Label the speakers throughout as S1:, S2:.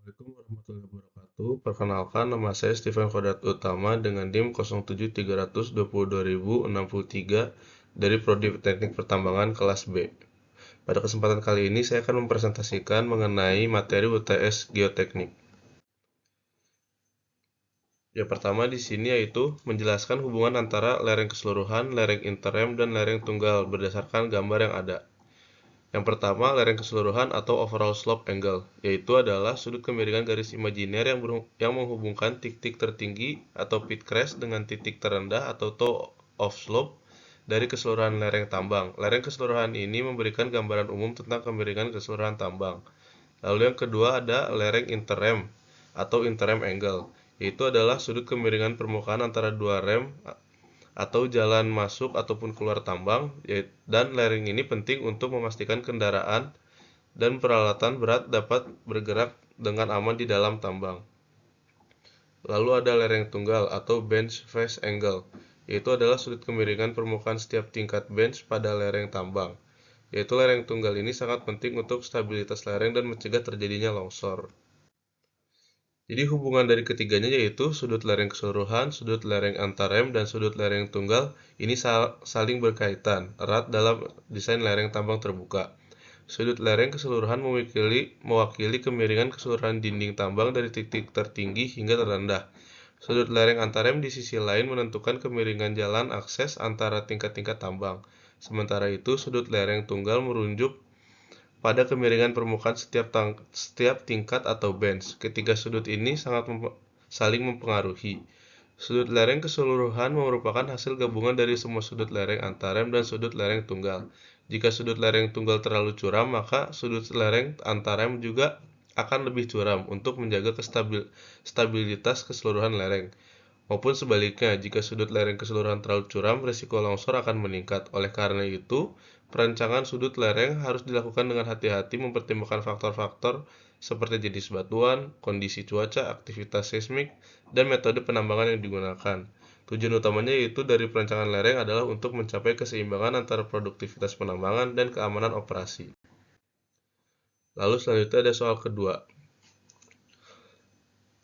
S1: Assalamualaikum warahmatullahi wabarakatuh. Perkenalkan, nama saya Steven Khodat Utama dengan NIM 073202063 dari Prodi Teknik Pertambangan kelas B. Pada kesempatan kali ini saya akan mempresentasikan mengenai materi UTS Geoteknik. Yang pertama di sini yaitu menjelaskan hubungan antara lereng keseluruhan, lereng interrem, dan lereng tunggal berdasarkan gambar yang ada. Yang pertama, lereng keseluruhan atau overall slope angle, yaitu adalah sudut kemiringan garis imajiner yang menghubungkan titik tertinggi atau pit crest dengan titik terendah atau toe of slope dari keseluruhan lereng tambang. Lereng keseluruhan ini memberikan gambaran umum tentang kemiringan keseluruhan tambang. Lalu yang kedua ada lereng interrem atau interrem angle, yaitu adalah sudut kemiringan permukaan antara dua rem atau jalan masuk ataupun keluar tambang, dan lereng ini penting untuk memastikan kendaraan dan peralatan berat dapat bergerak dengan aman di dalam tambang. Lalu ada lereng tunggal atau bench face angle, yaitu adalah sudut kemiringan permukaan setiap tingkat bench pada lereng tambang. Yaitu lereng tunggal ini sangat penting untuk stabilitas lereng dan mencegah terjadinya longsor. Jadi hubungan dari ketiganya yaitu sudut lereng keseluruhan, sudut lereng antarrem, dan sudut lereng tunggal ini saling berkaitan erat dalam desain lereng tambang terbuka. Sudut lereng keseluruhan mewakili kemiringan keseluruhan dinding tambang dari titik tertinggi hingga terendah. Sudut lereng antarrem di sisi lain menentukan kemiringan jalan akses antara tingkat-tingkat tambang. Sementara itu, sudut lereng tunggal merujuk pada kemiringan permukaan setiap tingkat atau bench. Ketiga sudut ini saling mempengaruhi. Sudut lereng keseluruhan merupakan hasil gabungan dari semua sudut lereng antarrem dan sudut lereng tunggal. Jika sudut lereng tunggal terlalu curam, maka sudut lereng antarrem juga akan lebih curam untuk menjaga stabilitas keseluruhan lereng. Maupun sebaliknya, jika sudut lereng keseluruhan terlalu curam, risiko longsor akan meningkat. Oleh karena itu, perancangan sudut lereng harus dilakukan dengan hati-hati mempertimbangkan faktor-faktor seperti jenis batuan, kondisi cuaca, aktivitas seismik, dan metode penambangan yang digunakan. Tujuan utamanya yaitu dari perancangan lereng adalah untuk mencapai keseimbangan antara produktivitas penambangan dan keamanan operasi. Lalu selanjutnya ada soal kedua,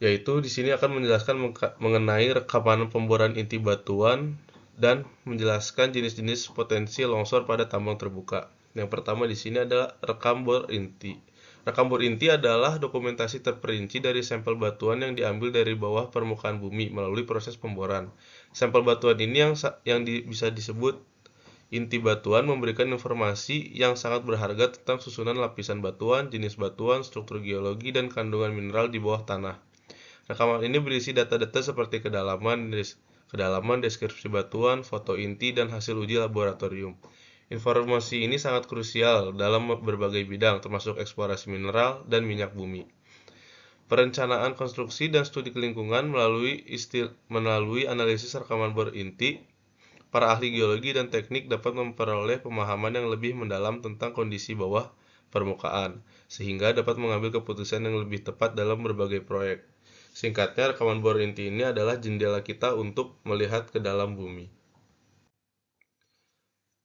S1: yaitu di sini akan menjelaskan mengenai rekaman pemboran inti batuan dan menjelaskan jenis-jenis potensi longsor pada tambang terbuka. Yang pertama di sini adalah rekam bor inti. Rekam bor inti adalah dokumentasi terperinci dari sampel batuan yang diambil dari bawah permukaan bumi melalui proses pemboran. Sampel batuan ini bisa disebut inti batuan memberikan informasi yang sangat berharga tentang susunan lapisan batuan, jenis batuan, struktur geologi, dan kandungan mineral di bawah tanah. Rekaman ini berisi data-data seperti kedalaman, deskripsi batuan, foto inti, dan hasil uji laboratorium. Informasi ini sangat krusial dalam berbagai bidang, termasuk eksplorasi mineral dan minyak bumi. Perencanaan konstruksi dan studi lingkungan melalui analisis rekaman bor inti, para ahli geologi dan teknik dapat memperoleh pemahaman yang lebih mendalam tentang kondisi bawah permukaan, sehingga dapat mengambil keputusan yang lebih tepat dalam berbagai proyek. Singkatnya, rekaman bor inti ini adalah jendela kita untuk melihat ke dalam bumi.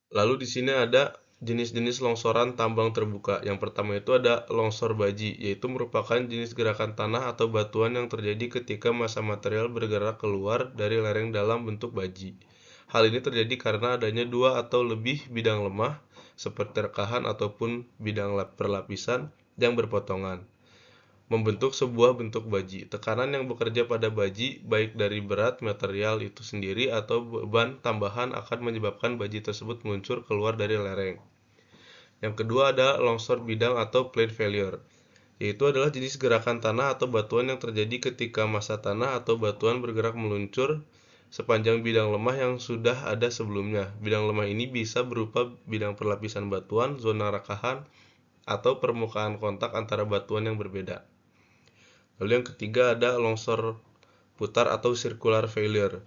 S1: Lalu di sini ada jenis-jenis longsoran tambang terbuka. Yang pertama itu ada longsor baji, yaitu merupakan jenis gerakan tanah atau batuan yang terjadi ketika massa material bergerak keluar dari lereng dalam bentuk baji. Hal ini terjadi karena adanya dua atau lebih bidang lemah, seperti rekahan ataupun bidang perlapisan yang berpotongan, membentuk sebuah bentuk baji. Tekanan yang bekerja pada baji, baik dari berat material itu sendiri atau beban tambahan, akan menyebabkan baji tersebut meluncur keluar dari lereng. Yang kedua ada longsor bidang atau plate failure, yaitu adalah jenis gerakan tanah atau batuan yang terjadi ketika massa tanah atau batuan bergerak meluncur sepanjang bidang lemah yang sudah ada sebelumnya. Bidang lemah ini bisa berupa bidang perlapisan batuan, zona rekahan, atau permukaan kontak antara batuan yang berbeda. Lalu yang ketiga ada longsor putar atau circular failure,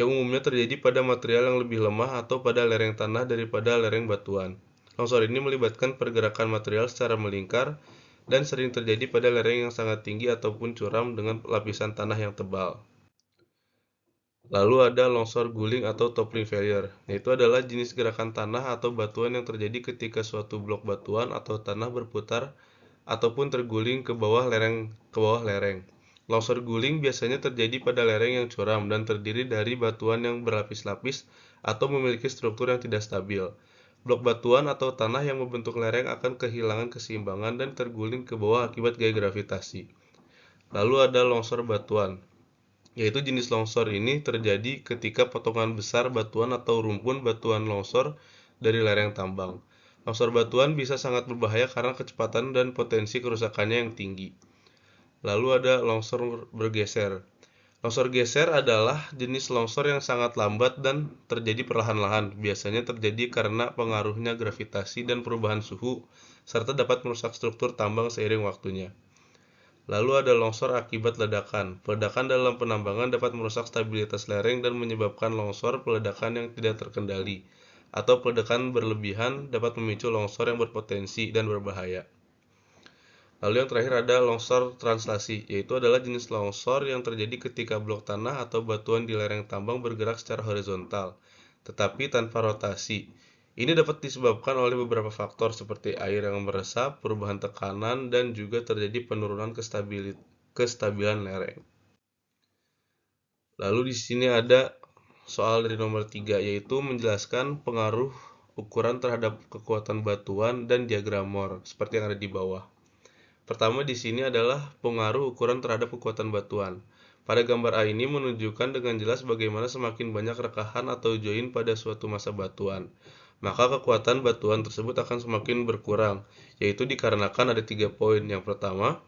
S1: yang umumnya terjadi pada material yang lebih lemah atau pada lereng tanah daripada lereng batuan. Longsor ini melibatkan pergerakan material secara melingkar dan sering terjadi pada lereng yang sangat tinggi ataupun curam dengan lapisan tanah yang tebal. Lalu ada longsor guling atau toppling failure, yaitu adalah jenis gerakan tanah atau batuan yang terjadi ketika suatu blok batuan atau tanah berputar ataupun terguling ke bawah lereng. Longsor guling biasanya terjadi pada lereng yang curam dan terdiri dari batuan yang berlapis-lapis atau memiliki struktur yang tidak stabil. Blok batuan atau tanah yang membentuk lereng akan kehilangan keseimbangan dan terguling ke bawah akibat gaya gravitasi. Lalu ada longsor batuan, yaitu jenis longsor ini terjadi ketika potongan besar batuan atau rumpun batuan longsor dari lereng tambang. Longsor batuan bisa sangat berbahaya karena kecepatan dan potensi kerusakannya yang tinggi. Lalu ada longsor bergeser. Longsor geser adalah jenis longsor yang sangat lambat dan terjadi perlahan-lahan. Biasanya terjadi karena pengaruhnya gravitasi dan perubahan suhu, serta dapat merusak struktur tambang seiring waktunya. Lalu ada longsor akibat ledakan. Peledakan dalam penambangan dapat merusak stabilitas lereng dan menyebabkan longsor peledakan yang tidak terkendali, atau peledakan berlebihan dapat memicu longsor yang berpotensi dan berbahaya. Lalu yang terakhir ada longsor translasi, yaitu adalah jenis longsor yang terjadi ketika blok tanah atau batuan di lereng tambang bergerak secara horizontal, tetapi tanpa rotasi. Ini dapat disebabkan oleh beberapa faktor seperti air yang meresap, perubahan tekanan, dan juga terjadi penurunan kestabilan lereng. Lalu di sini ada soal dari nomor 3, yaitu menjelaskan pengaruh ukuran terhadap kekuatan batuan dan diagram Moore, seperti yang ada di bawah. Pertama di sini adalah pengaruh ukuran terhadap kekuatan batuan. Pada gambar A ini menunjukkan dengan jelas bagaimana semakin banyak rekahan atau join pada suatu masa batuan, maka kekuatan batuan tersebut akan semakin berkurang, yaitu dikarenakan ada 3 poin. Yang pertama,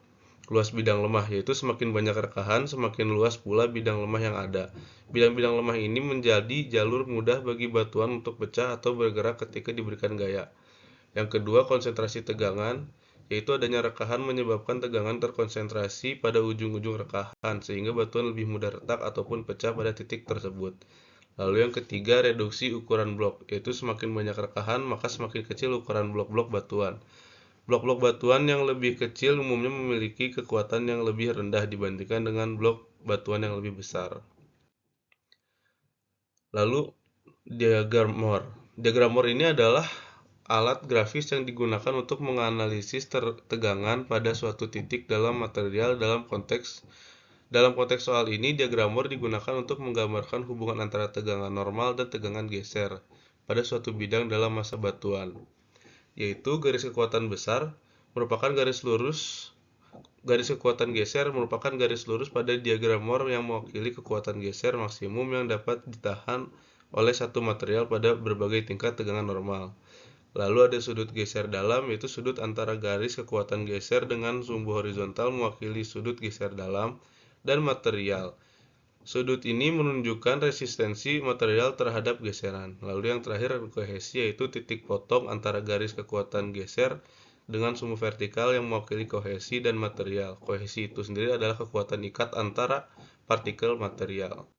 S1: luas bidang lemah, yaitu semakin banyak rekahan, semakin luas pula bidang lemah yang ada. Bidang-bidang lemah ini menjadi jalur mudah bagi batuan untuk pecah atau bergerak ketika diberikan gaya. Yang kedua, konsentrasi tegangan, yaitu adanya rekahan menyebabkan tegangan terkonsentrasi pada ujung-ujung rekahan, sehingga batuan lebih mudah retak ataupun pecah pada titik tersebut. Lalu yang ketiga, reduksi ukuran blok, yaitu semakin banyak rekahan, maka semakin kecil ukuran blok-blok batuan. Blok-blok batuan yang lebih kecil umumnya memiliki kekuatan yang lebih rendah dibandingkan dengan blok batuan yang lebih besar. Lalu, diagram Moore. Diagram Moore ini adalah alat grafis yang digunakan untuk menganalisis tegangan pada suatu titik dalam material. Dalam konteks soal ini, diagram Moore digunakan untuk menggambarkan hubungan antara tegangan normal dan tegangan geser pada suatu bidang dalam masa batuan, yaitu garis kekuatan besar merupakan garis lurus. Garis kekuatan geser merupakan garis lurus pada diagram Moore yang mewakili kekuatan geser maksimum yang dapat ditahan oleh satu material pada berbagai tingkat tegangan normal. Lalu ada sudut geser dalam, yaitu sudut antara garis kekuatan geser dengan sumbu horizontal mewakili sudut geser dalam dan material. Sudut ini menunjukkan resistensi material terhadap geseran. Lalu yang terakhir ada kohesi, yaitu titik potong antara garis kekuatan geser dengan sumbu vertikal yang mewakili kohesi dan material. Kohesi itu sendiri adalah kekuatan ikat antara partikel material.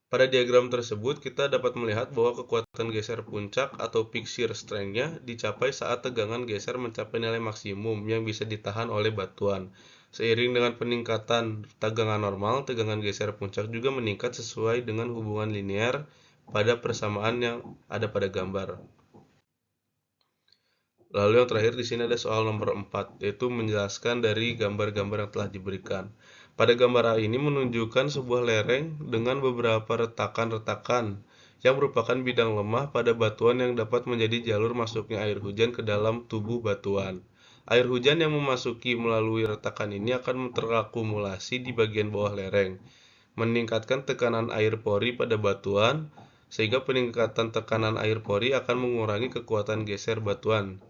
S1: Pada diagram tersebut, kita dapat melihat bahwa kekuatan geser puncak atau peak shear strength-nya dicapai saat tegangan geser mencapai nilai maksimum yang bisa ditahan oleh batuan. Seiring dengan peningkatan tegangan normal, tegangan geser puncak juga meningkat sesuai dengan hubungan linear pada persamaan yang ada pada gambar. Lalu yang terakhir di sini ada soal nomor 4, yaitu menjelaskan dari gambar-gambar yang telah diberikan. Pada gambar A ini menunjukkan sebuah lereng dengan beberapa retakan-retakan yang merupakan bidang lemah pada batuan yang dapat menjadi jalur masuknya air hujan ke dalam tubuh batuan. Air hujan yang memasuki melalui retakan ini akan terakumulasi di bagian bawah lereng, meningkatkan tekanan air pori pada batuan, sehingga peningkatan tekanan air pori akan mengurangi kekuatan geser batuan,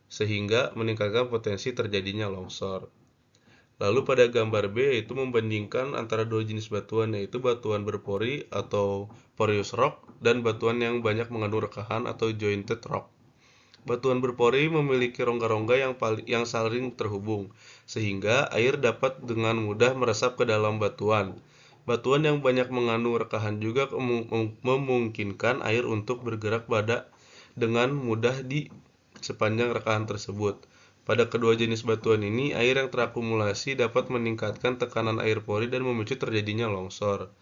S1: sehingga meningkatkan potensi terjadinya longsor. Lalu pada gambar B, yaitu membandingkan antara dua jenis batuan, yaitu batuan berpori atau porous rock dan batuan yang banyak mengandung rekahan atau jointed rock. Batuan berpori memiliki rongga-rongga yang saling terhubung, sehingga air dapat dengan mudah meresap ke dalam batuan. Batuan yang banyak mengandung rekahan juga memungkinkan air untuk bergerak dengan mudah di sepanjang rekahan tersebut. Pada kedua jenis batuan ini, air yang terakumulasi dapat meningkatkan tekanan air pori dan memicu terjadinya longsor.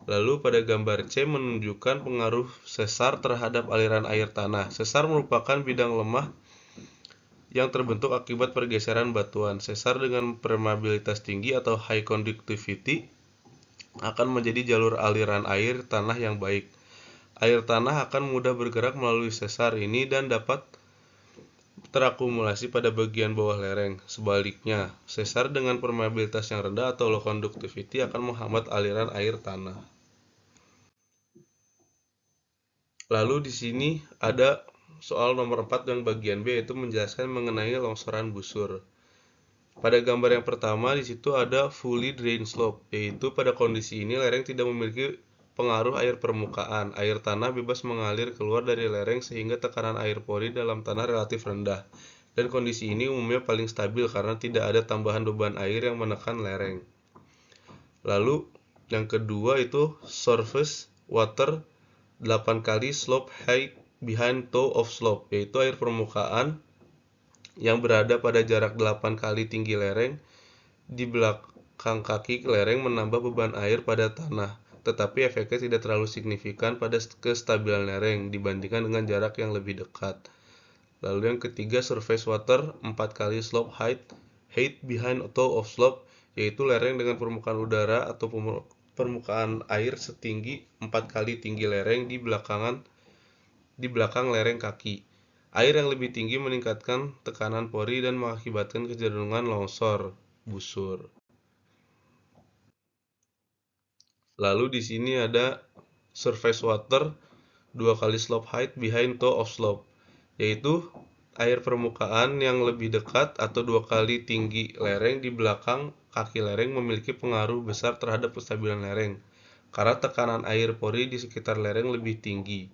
S1: Lalu pada gambar C menunjukkan pengaruh sesar terhadap aliran air tanah. Sesar merupakan bidang lemah yang terbentuk akibat pergeseran batuan. Sesar dengan permeabilitas tinggi atau high conductivity akan menjadi jalur aliran air tanah yang baik. Air tanah akan mudah bergerak melalui sesar ini dan dapat terakumulasi pada bagian bawah lereng. Sebaliknya, sesar dengan permeabilitas yang rendah atau low conductivity akan menghambat aliran air tanah. Lalu di sini ada soal nomor 4 yang bagian B, yaitu menjelaskan mengenai longsoran busur. Pada gambar yang pertama di situ ada fully drained slope, yaitu pada kondisi ini lereng tidak memiliki pengaruh air permukaan. Air tanah bebas mengalir keluar dari lereng sehingga tekanan air pori dalam tanah relatif rendah. Dan kondisi ini umumnya paling stabil karena tidak ada tambahan beban air yang menekan lereng. Lalu yang kedua itu surface water 8 kali slope height behind toe of slope, yaitu air permukaan yang berada pada jarak 8 kali tinggi lereng di belakang kaki lereng menambah beban air pada tanah, tetapi efeknya tidak terlalu signifikan pada kestabilan lereng dibandingkan dengan jarak yang lebih dekat. Lalu yang ketiga surface water 4 kali slope height behind toe of slope, yaitu lereng dengan permukaan udara atau permukaan air setinggi 4 kali tinggi lereng di belakang lereng kaki. Air yang lebih tinggi meningkatkan tekanan pori dan mengakibatkan kecenderungan longsor busur. Lalu di sini ada surface water 2 kali slope height behind toe of slope, yaitu air permukaan yang lebih dekat atau 2 kali tinggi lereng di belakang kaki lereng memiliki pengaruh besar terhadap kestabilan lereng, karena tekanan air pori di sekitar lereng lebih tinggi,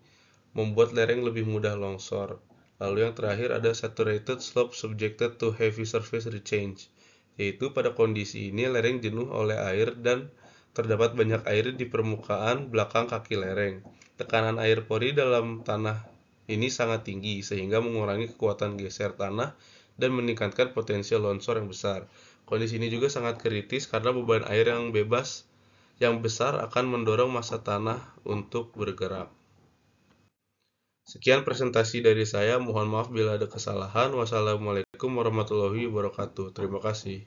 S1: membuat lereng lebih mudah longsor. Lalu yang terakhir ada saturated slope subjected to heavy surface rechange, yaitu pada kondisi ini lereng jenuh oleh air dan terdapat banyak air di permukaan belakang kaki lereng. Tekanan air pori dalam tanah ini sangat tinggi sehingga mengurangi kekuatan geser tanah dan meningkatkan potensi longsor yang besar. Kondisi ini juga sangat kritis karena beban air yang besar akan mendorong massa tanah untuk bergerak. Sekian presentasi dari saya, mohon maaf bila ada kesalahan. Wassalamualaikum warahmatullahi wabarakatuh. Terima kasih.